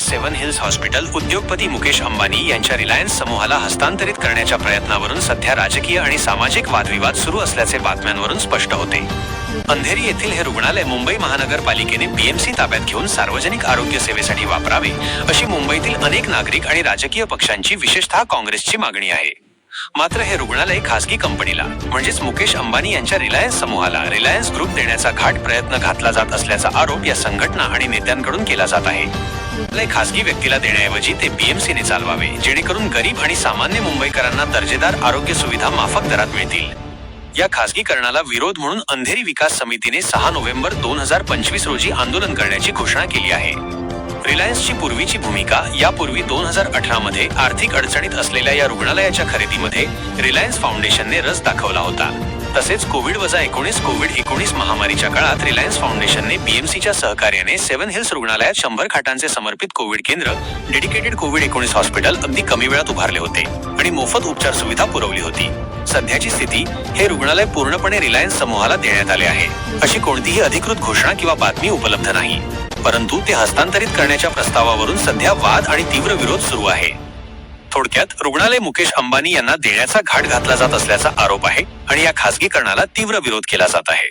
Seven hills hospital उद्योगपती मुकेश अंबानी यांच्या Reliance समूहाला हस्तांतरित करण्याच्या प्रयत्नावरून सध्या राजकीय आणि सामाजिक वादविवाद सुरू असल्याचे बातम्यांवरून स्पष्ट होते। अंधेरी येथील हे रुग्णालय मुंबई महानगरपालिकेने बीएमसी ताब्यात घेऊन सार्वजनिक आरोग्य सेवेसाठी वापरावे अशी मुंबईतील अनेक नागरिक आणि राजकीय पक्षांची विशेषतः काँग्रेसची मागणी आहे। मात्र हे रुग्णालय खासगी कंपनीला म्हणजेच मुकेश अंबानी यांच्या रिलायन्स समूहाला रिलायन्स ग्रुप देण्याचा घाट प्रयत्न घातला जात असल्याचा आरोप या संघटना आणि नेत्यांकडून केला जात आहे। खासगी व्यक्तीला देण्याऐवजी ते बीएमसीने चालवावे, जेणेकरून गरीब आणि सामान्य मुंबईकरांना दर्जेदार आरोग्य सुविधा माफक दरात मिळतील। या खासगीकरणाला विरोध म्हणून अंधेरी विकास समितीने 6 नोव्हेंबर 2025 रोजी आंदोलन करण्याची घोषणा केली आहे। रिलायन्सची पूर्वीची भूमिका यापूर्वी 2018 मध्ये आर्थिक अडचणीत असलेल्या या रुग्णालयाच्या खरेदीमध्ये रिलायन्स फाउंडेशनने रस दाखवला होता। तसेच कोविड-19 महामारीच्या काळात रिलायन्स फाउंडेशनने बीएमसीच्या सहकार्याने सेव्हन हिल्स रुग्णालयात 100 खाटांचे समर्पित कोविड केंद्र, डेडिकेटेड कोविड-19 हॉस्पिटल अगदी कमी वेळात उभारले होते आणि मोफत उपचार सुविधा पुरवली होती। सध्याची स्थिती, हे रुग्णालय पूर्णपणे रिलायन्स समूहाला देण्यात आले आहे अशी कोणतीही अधिकृत घोषणा किंवा बातमी उपलब्ध नाही, परंतु ते हस्तांतरित करण्याच्या प्रस्तावावरून सध्या वाद आणि तीव्र विरोध सुरू आहे। थोडक्यात रुग्णालय मुकेश अंबानी यांना देण्याचा घाट घातला जात असल्याचा आरोप आहे आणि या खासगीकरणाला तीव्र विरोध केला जात आहे।